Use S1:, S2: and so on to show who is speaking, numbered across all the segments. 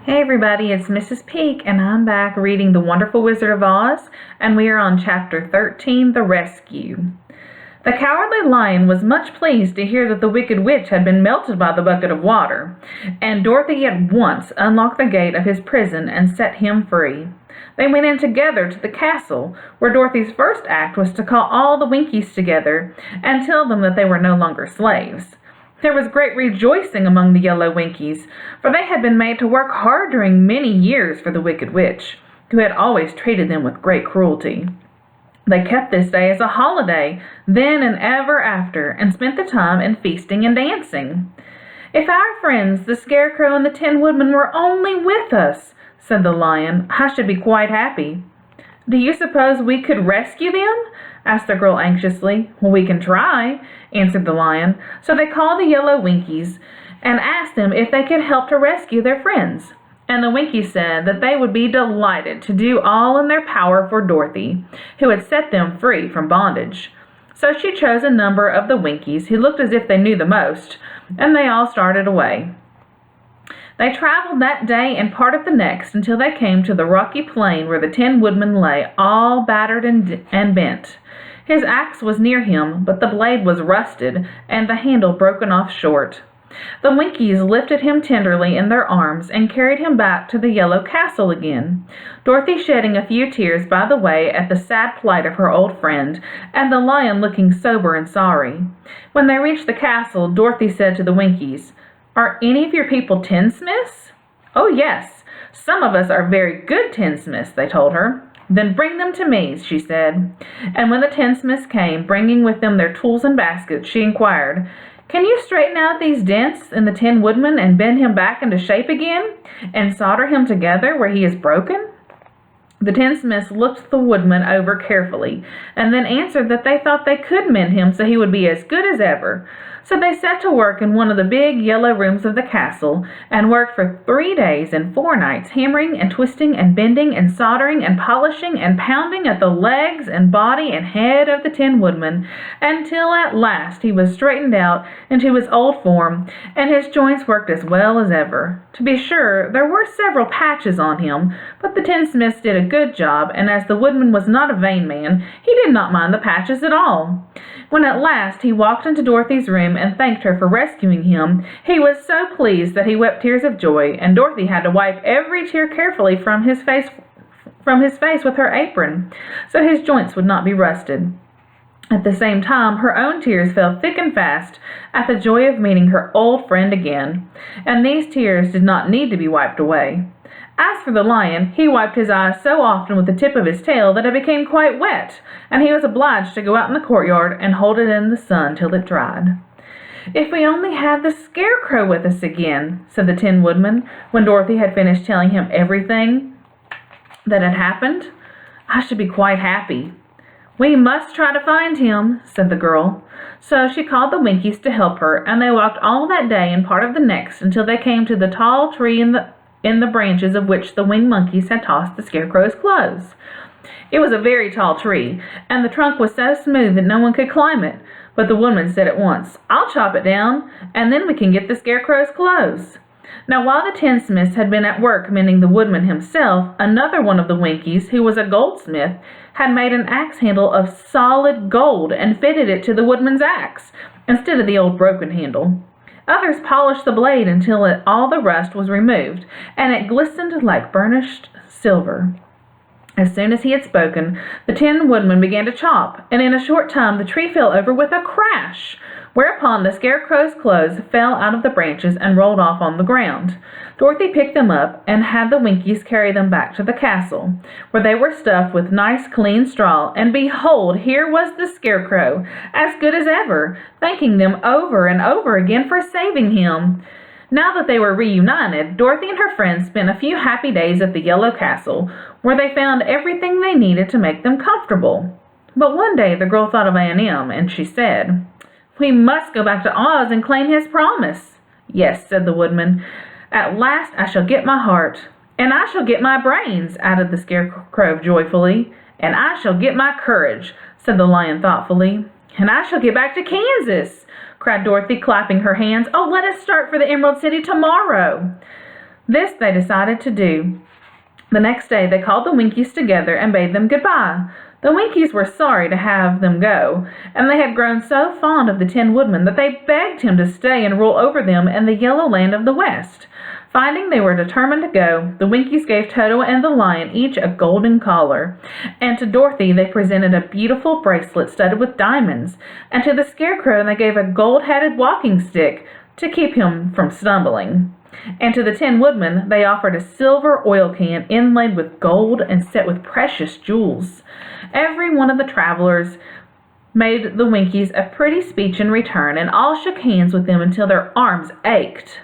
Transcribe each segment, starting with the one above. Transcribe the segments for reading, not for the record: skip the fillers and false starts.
S1: Hey everybody, it's Mrs. Peak, and I'm back reading The Wonderful Wizard of Oz, and we are on Chapter 13, The Rescue. The Cowardly Lion was much pleased to hear that the Wicked Witch had been melted by the bucket of water, and Dorothy at once unlocked the gate of his prison and set him free. They went in together to the castle, where Dorothy's first act was to call all the Winkies together and tell them that they were no longer slaves. There was great rejoicing among the yellow Winkies, for they had been made to work hard during many years for the Wicked Witch, who had always treated them with great cruelty. They kept this day as a holiday, then and ever after, and spent the time in feasting and dancing. "If our friends, the Scarecrow and the Tin Woodman, were only with us," said the Lion, "I should be quite happy." "Do you suppose we could rescue them?" asked the girl anxiously. "Well, we can try," answered the Lion. So they called the yellow Winkies and asked them if they could help to rescue their friends. And the Winkies said that they would be delighted to do all in their power for Dorothy, who had set them free from bondage. So she chose a number of the Winkies who looked as if they knew the most, and they all started away. They traveled that day and part of the next until they came to the rocky plain where the Tin Woodman lay, all battered and bent. His axe was near him, but the blade was rusted and the handle broken off short. The Winkies lifted him tenderly in their arms and carried him back to the yellow castle again, Dorothy shedding a few tears by the way at the sad plight of her old friend, and the Lion looking sober and sorry. When they reached the castle, Dorothy said to the Winkies, "Are any of your people tinsmiths?" "Oh, yes. Some of us are very good tinsmiths," they told her. "Then bring them to me," she said. And when the tinsmiths came, bringing with them their tools and baskets, she inquired, "Can you straighten out these dents in the Tin Woodman and bend him back into shape again, and solder him together where he is broken?" The tinsmiths looked the woodman over carefully, and then answered that they thought they could mend him so he would be as good as ever. So they set to work in one of the big yellow rooms of the castle, and worked for 3 days and 4 nights, hammering and twisting and bending and soldering and polishing and pounding at the legs and body and head of the Tin Woodman, until at last he was straightened out into his old form, and his joints worked as well as ever. To be sure, there were several patches on him, but the tinsmiths did a good job, and as the woodman was not a vain man, he did not mind the patches at all. When at last he walked into Dorothy's room and thanked her for rescuing him, he was so pleased that he wept tears of joy, and Dorothy had to wipe every tear carefully from his face with her apron, so his joints would not be rusted. At the same time, her own tears fell thick and fast at the joy of meeting her old friend again, and these tears did not need to be wiped away. As for the Lion, he wiped his eyes so often with the tip of his tail that it became quite wet, and he was obliged to go out in the courtyard and hold it in the sun till it dried. "If we only had the Scarecrow with us again," said the Tin Woodman, when Dorothy had finished telling him everything that had happened, "I should be quite happy." "We must try to find him," said the girl. So she called the Winkies to help her, and they walked all that day and part of the next until they came to the tall tree in the branches of which the winged monkeys had tossed the Scarecrow's clothes. It was a very tall tree, and the trunk was so smooth that no one could climb it. But the woodman said at once, "I'll chop it down, and then we can get the Scarecrow's clothes." Now while the tinsmiths had been at work mending the woodman himself, another one of the Winkies, who was a goldsmith, had made an axe handle of solid gold and fitted it to the woodman's axe, instead of the old broken handle. Others polished the blade until all the rust was removed, and it glistened like burnished silver. As soon as he had spoken, the Tin Woodman began to chop, and in a short time the tree fell over with a crash, whereupon the Scarecrow's clothes fell out of the branches and rolled off on the ground. Dorothy picked them up and had the Winkies carry them back to the castle, where they were stuffed with nice clean straw, and behold, here was the Scarecrow, as good as ever, thanking them over and over again for saving him. Now that they were reunited, Dorothy and her friends spent a few happy days at the Yellow Castle, where they found everything they needed to make them comfortable. But one day the girl thought of Aunt Em, and she said, "We must go back to Oz and claim his promise." "Yes," said the woodman. "At last I shall get my heart." "And I shall get my brains," added the Scarecrow joyfully. "And I shall get my courage," said the Lion thoughtfully. "And I shall get back to Kansas," cried Dorothy, clapping her hands. "Oh, let us start for the Emerald City tomorrow." This they decided to do. The next day they called the Winkies together and bade them goodbye. The Winkies were sorry to have them go, and they had grown so fond of the Tin Woodman that they begged him to stay and rule over them in the Yellow Land of the West. Finding they were determined to go, the Winkies gave Toto and the Lion each a golden collar, and to Dorothy they presented a beautiful bracelet studded with diamonds, and to the Scarecrow they gave a gold-headed walking stick to keep him from stumbling. And to the Tin Woodman they offered a silver oil can inlaid with gold and set with precious jewels. Every one of the travelers made the Winkies a pretty speech in return, and all shook hands with them until their arms ached.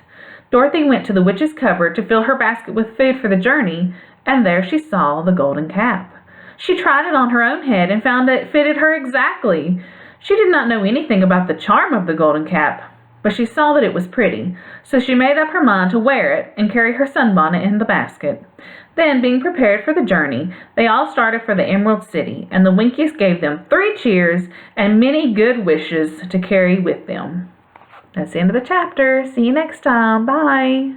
S1: Dorothy went to the witch's cupboard to fill her basket with food for the journey, and there she saw the golden cap. She tried it on her own head and found it fitted her exactly. She did not know anything about the charm of the golden cap, but she saw that it was pretty, so she made up her mind to wear it and carry her sunbonnet in the basket. Then, being prepared for the journey, they all started for the Emerald City, and the Winkies gave them 3 cheers and many good wishes to carry with them. That's the end of the chapter. See you next time. Bye.